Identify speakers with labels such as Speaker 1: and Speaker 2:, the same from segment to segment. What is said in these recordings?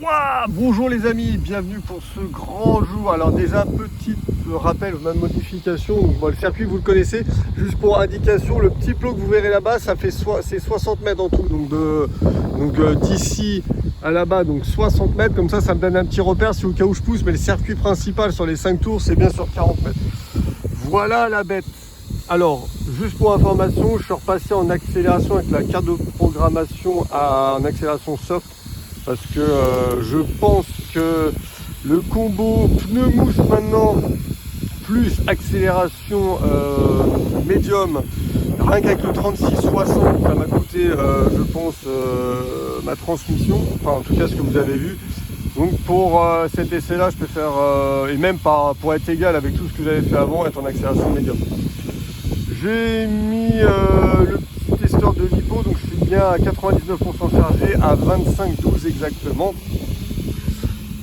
Speaker 1: Ouah, bonjour les amis, bienvenue pour ce grand jour. Alors déjà, petit rappel, même modification. Donc, bon, le circuit vous le connaissez, juste pour indication, le petit plot que vous verrez là-bas, ça fait c'est 60 mètres en tout. Donc d'ici à là-bas, donc 60 mètres, comme ça me donne un petit repère si au cas où je pousse, mais le circuit principal sur les 5 tours, c'est bien sur 40 mètres. Voilà la bête. Alors, juste pour information, je suis repassé en accélération avec la carte de programmation en accélération soft. Parce que je pense que le combo pneu mousse maintenant plus accélération médium, rien qu'avec le 36-60, ça m'a coûté je pense ma transmission, enfin en tout cas ce que vous avez vu. Donc pour cet essai là je peux faire et même pour être égal avec tout ce que j'avais fait avant, être en accélération médium. J'ai mis le petit testeur de lipo, donc je suis bien à 99% chargé, à 25-12 exactement.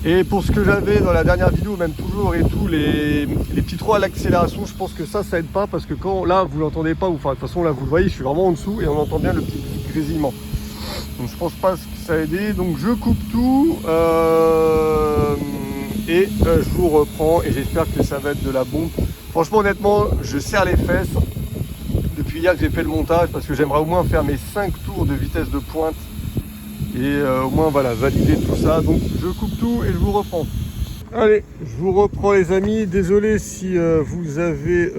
Speaker 1: Et pour ce que j'avais dans la dernière vidéo, même toujours et tout, les petits trous à l'accélération, je pense que ça aide pas parce que quand là vous l'entendez pas, enfin de toute façon là vous le voyez, je suis vraiment en dessous et on entend bien le petit grésillement. Donc je pense pas que ça a aidé, donc je coupe tout et je vous reprends et j'espère que ça va être de la bombe. Franchement honnêtement, je serre les fesses depuis hier que j'ai fait le montage parce que j'aimerais au moins faire mes 5 tours de vitesse de pointe et au moins voilà valider tout ça. Donc je coupe tout et je vous reprends. Allez, je vous reprends les amis, désolé si vous avez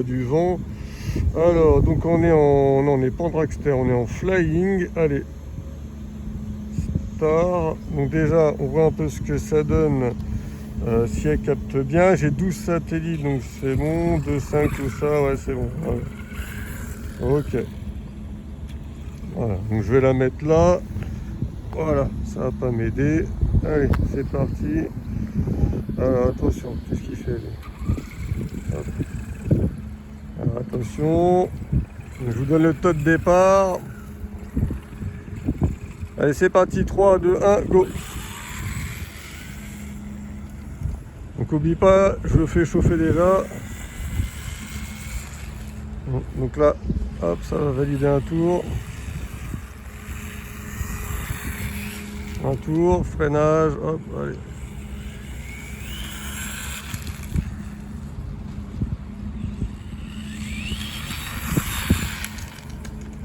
Speaker 1: du vent. Alors donc on est en, non on n'est pas en dragster, on est en flying. Allez, start. Donc déjà on voit un peu ce que ça donne. Si elle capte bien, j'ai 12 satellites donc c'est bon, 2,5 tout ça, ouais c'est bon. Ouais. Ok, voilà, donc je vais la mettre là. Voilà, ça va pas m'aider. Allez, c'est parti. Alors attention, qu'est-ce qu'il fait lui? Alors attention, je vous donne le taux de départ. Allez, c'est parti, 3, 2, 1, go. Donc n'oublie pas, je le fais chauffer déjà. Donc là, hop, ça va valider un tour. Un tour, freinage, hop, allez.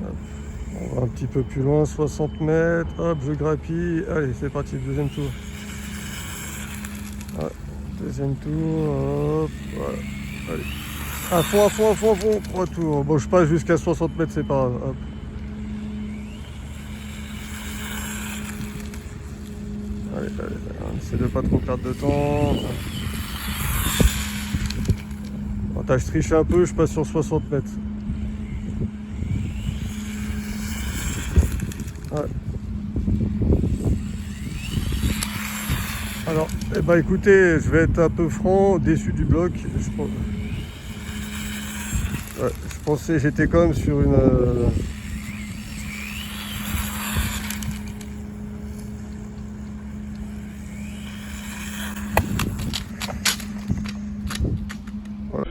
Speaker 1: Hop. On va un petit peu plus loin, 60 mètres, hop, je grappille. Allez, c'est parti, deuxième tour. Ouais, deuxième tour, hop, voilà, allez. À fond, à fond, à fond, à fond, 3 tours. Bon, je passe jusqu'à 60 mètres, c'est pas grave, hop. Allez, on essaie de pas trop perdre de temps. Attends, je triche un peu, je passe sur 60 mètres. Ouais. Alors, eh ben, écoutez, je vais être un peu franc, déçu du bloc. Je pensais, j'étais quand même sur une... Voilà.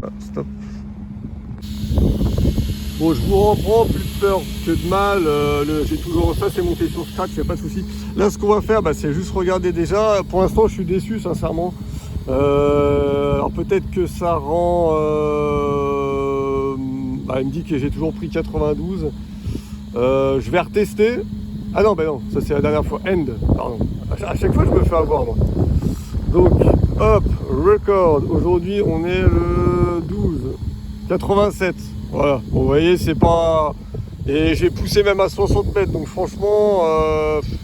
Speaker 1: Ah, stop. Bon, je vous reprends, plus de peur que de mal. J'ai toujours ça, c'est monté sur Scratch, il n'y a pas de souci. Là, ce qu'on va faire, c'est juste regarder déjà. Pour l'instant, je suis déçu, sincèrement. Alors peut-être que ça rend... il me dit que j'ai toujours pris 92. Je vais retester. Ah non, non, ça c'est la dernière fois. End, pardon. À chaque fois, je me fais avoir, moi. Donc, hop, record. Aujourd'hui, on est le 12. 87. Voilà. Bon, vous voyez, c'est pas... Et j'ai poussé même à 60 mètres. Donc franchement,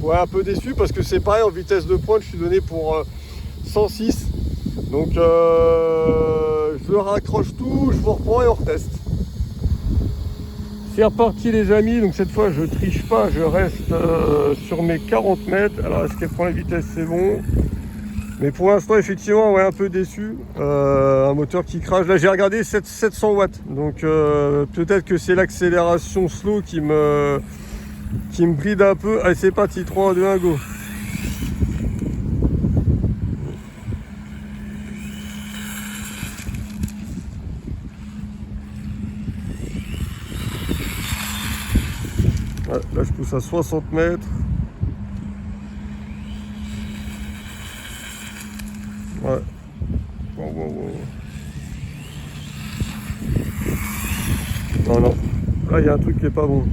Speaker 1: ouais, un peu déçu parce que c'est pareil, en vitesse de pointe, je suis donné pour 106. Donc, je raccroche tout, je vous reprends et on reteste. C'est reparti les amis, donc cette fois je triche pas, je reste sur mes 40 mètres. Alors est-ce qu'elle prend la vitesse? C'est bon. Mais pour l'instant effectivement ouais, un peu déçu. Un moteur qui crache. Là j'ai regardé 700 watts. Donc peut-être que c'est l'accélération slow qui me qui me bride un peu. Allez, c'est parti, 3, 2, 1, go. Ouais, là, je pousse à 60 mètres. Ouais. Wow. Non, non. Là, il y a un truc qui est pas bon.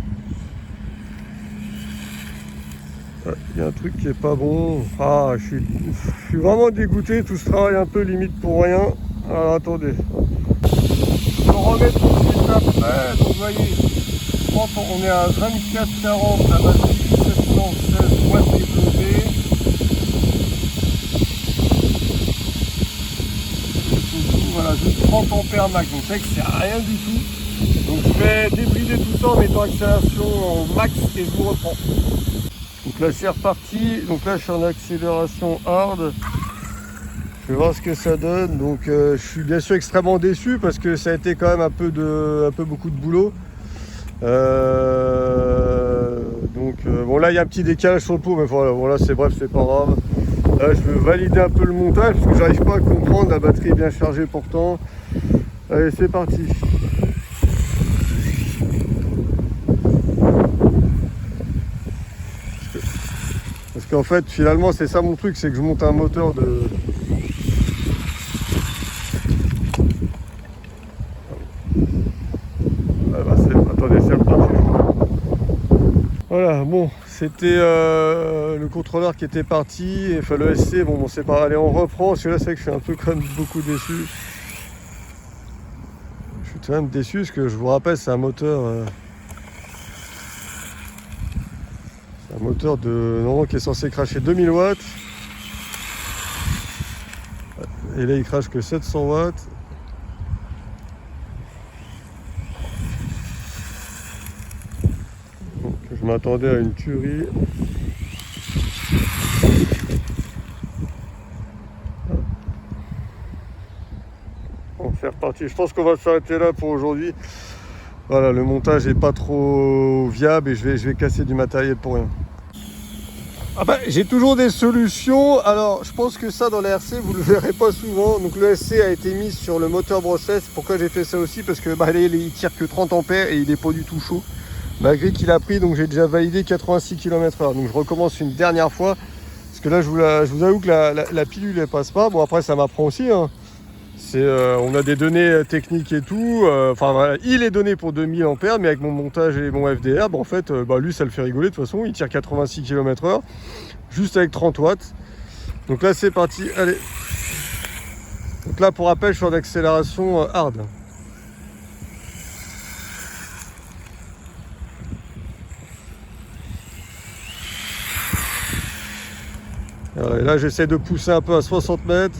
Speaker 1: Il y a un truc qui est pas bon. Ah, je suis vraiment dégoûté. Tout ce travail un peu limite pour rien. Alors, attendez. Je vais remettre tout de suite après. Donc, vous voyez, on est à 24,40. La batterie 716 watts développée. Voilà, juste 30 ampères max. Donc, c'est vrai que c'est rien du tout. Donc, je vais débrider tout ça en mettant accélération au max et je vous reprends. Donc là c'est reparti, donc là je suis en accélération hard, je vais voir ce que ça donne. Donc je suis bien sûr extrêmement déçu parce que ça a été quand même un peu beaucoup de boulot. Bon là il y a un petit décalage sur le pot, mais voilà c'est bref, c'est pas grave. Là je veux valider un peu le montage parce que j'arrive pas à comprendre, la batterie est bien chargée pourtant. Allez c'est parti. Parce qu'en fait, finalement, c'est ça mon truc, c'est que je monte un moteur de... Ah bah attendez, c'est reparti. Voilà, bon, c'était le contrôleur qui était parti, enfin le SC, bon c'est pas... Allez, on reprend, parce que là, c'est vrai que je suis un peu quand même beaucoup déçu. Je suis quand même déçu, parce que je vous rappelle, c'est un moteur... Un moteur de normalement qui est censé cracher 2000 watts. Et là il crache que 700 watts. Donc je m'attendais à une tuerie. Bon, c'est reparti. Je pense qu'on va s'arrêter là pour aujourd'hui. Voilà, le montage est pas trop viable et je vais casser du matériel pour rien. Ah bah, j'ai toujours des solutions. Alors je pense que ça dans la RC vous le verrez pas souvent. Donc le SC a été mis sur le moteur brushless. Pourquoi j'ai fait ça aussi? Parce que il tire que 30 ampères et il est pas du tout chaud. Malgré qu'il a pris, donc j'ai déjà validé 86 km/h. Donc je recommence une dernière fois. Parce que là je vous avoue que la pilule elle passe pas. Bon après ça m'apprend aussi hein. On a des données techniques et tout. Enfin voilà, il est donné pour 2000 ampères, mais avec mon montage et mon FDR, en fait, lui ça le fait rigoler de toute façon. Il tire 86 km/h, juste avec 30 watts. Donc là c'est parti, allez. Donc là pour rappel, je suis en accélération hard. Alors, et là j'essaie de pousser un peu à 60 mètres.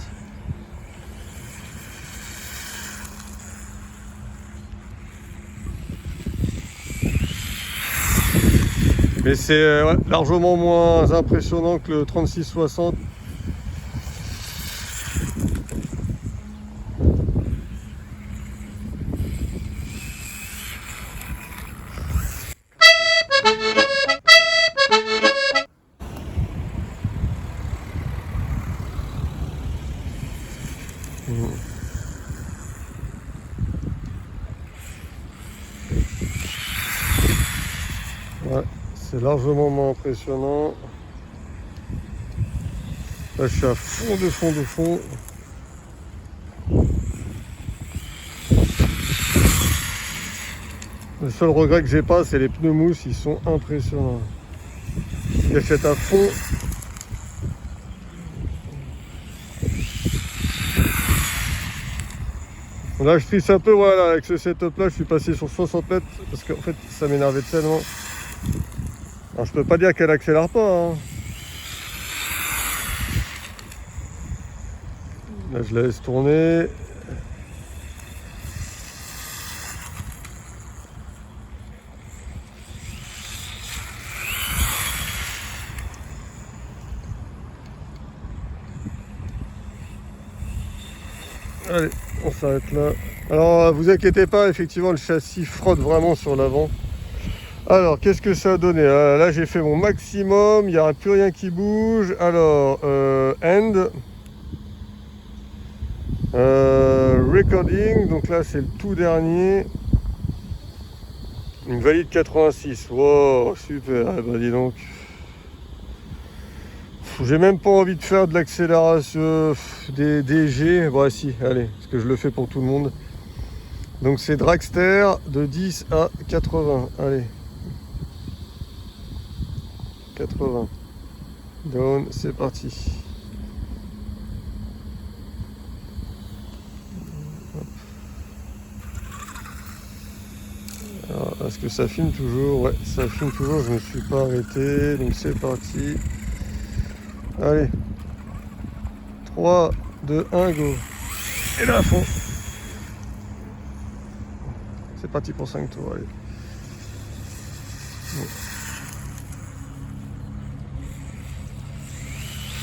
Speaker 1: Mais c'est largement moins impressionnant que le 3660. Ouais, c'est largement moins impressionnant. Là, je suis à fond. Le seul regret que j'ai pas, c'est les pneus mousse, ils sont impressionnants. Ils achètent à fond. Là, je triche un peu, voilà, avec ce setup-là, je suis passé sur 60 mètres parce qu'en fait, ça m'énervait tellement. Alors, je peux pas dire qu'elle accélère pas. Hein. Là, je la laisse tourner. Allez, on s'arrête là. Alors, vous inquiétez pas, effectivement, le châssis frotte vraiment sur l'avant. Alors, qu'est-ce que ça a donné? Là, j'ai fait mon maximum, il n'y a plus rien qui bouge. Alors, end. Recording, donc là, c'est le tout dernier. Une valide 86. Wow, super. Eh ben, dis donc. J'ai même pas envie de faire de l'accélération des G. Bon, si, allez, parce que je le fais pour tout le monde. Donc, c'est dragster de 10 à 80. Allez. 80. Down, c'est parti. Alors, est-ce que ça filme toujours? Ouais, ça filme toujours, je ne me suis pas arrêté, donc c'est parti. Allez. 3, 2, 1, go. Et là à fond. C'est parti pour 5 tours, allez. Bon.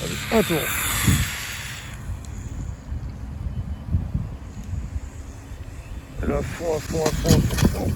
Speaker 1: Allez, un tour. Et là, à fond, à fond, à fond, à fond.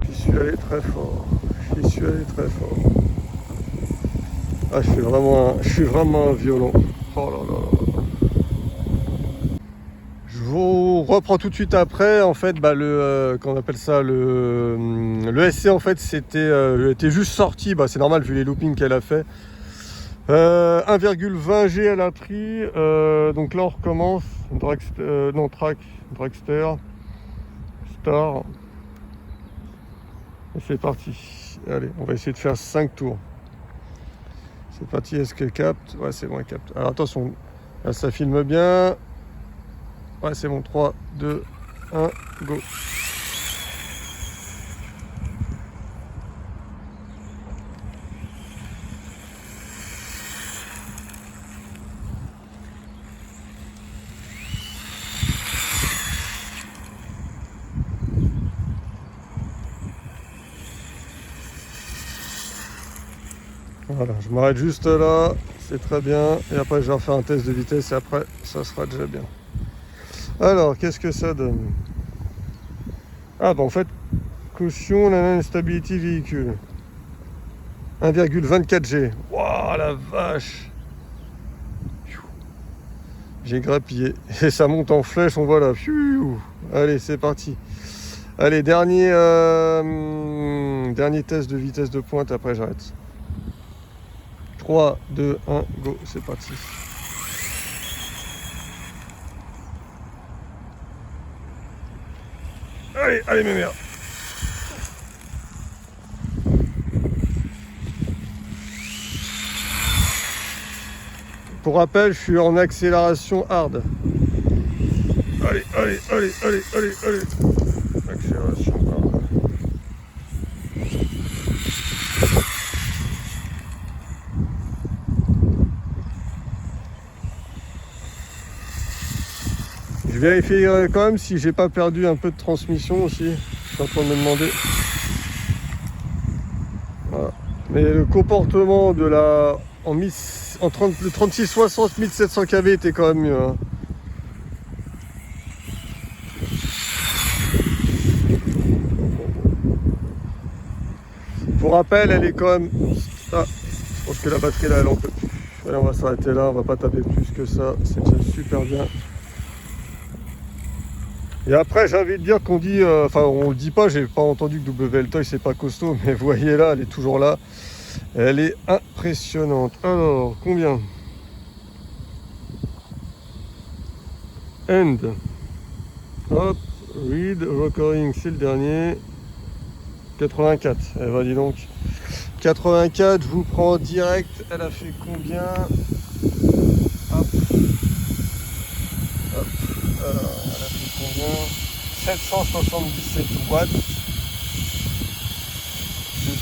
Speaker 1: J'y suis allé très fort. J'y suis allé très fort. Ah, je suis vraiment un violon. Oh là là. Je vous reprends tout de suite après. En fait, bah, qu'on appelle ça, le SC, en fait, était juste sorti. Bah, c'est normal vu les loopings qu'elle a fait. 1,20 G elle a pris. Donc là, on recommence. Dragster, Star. Et c'est parti. Allez, on va essayer de faire 5 tours. C'est parti, est-ce qu'elle capte? Ouais, c'est bon, elle capte. Alors attention, là, ça filme bien. Ouais, c'est bon, 3, 2, 1, go. Voilà, je m'arrête juste là, c'est très bien. Et après, je vais refaire un test de vitesse et après, ça sera déjà bien. Alors, qu'est-ce que ça donne? Ah, bah en fait, caution, la instability véhicule. 1,24 G. Waouh, la vache! J'ai grappillé. Et ça monte en flèche, on voit là. Allez, c'est parti. Allez, dernier test de vitesse de pointe, après j'arrête. 3, 2, 1, go, c'est parti. Allez, allez mes mères. Pour rappel, je suis en accélération hard. Allez, allez, allez, allez, allez, allez. Accélération hard. Je vérifie quand même si j'ai pas perdu un peu de transmission aussi. Je suis en train de me demander. Voilà. Mais le comportement de la le 3660 1700 kV était quand même mieux. Hein. Pour rappel, elle est quand même. Ah, je pense que la batterie là, elle en peut plus. Allez, on va s'arrêter là, on va pas taper plus que ça. C'est déjà super bien. Et après, j'ai envie de dire qu'on dit, enfin, on le dit pas, j'ai pas entendu que WL Toy c'est pas costaud, mais vous voyez là, elle est toujours là. Elle est impressionnante. Alors, combien? End. Hop, read, recording, c'est le dernier. 84. Eh ben, dis donc. 84, je vous prends direct. Elle a fait combien? Hop. Hop. Alors, elle a fait combien? 777 watts.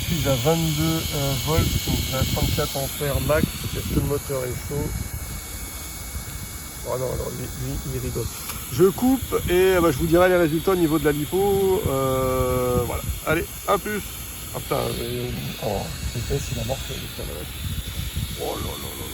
Speaker 1: suis à 22 volts, donc à 34 ampères max. Est-ce que le moteur est chaud? Oh non, non, lui, il rigole. Je coupe et je vous dirai les résultats au niveau de la lipo. Voilà. Allez, à plus. Ah putain, oh, c'est il a morflé. Oh là là là.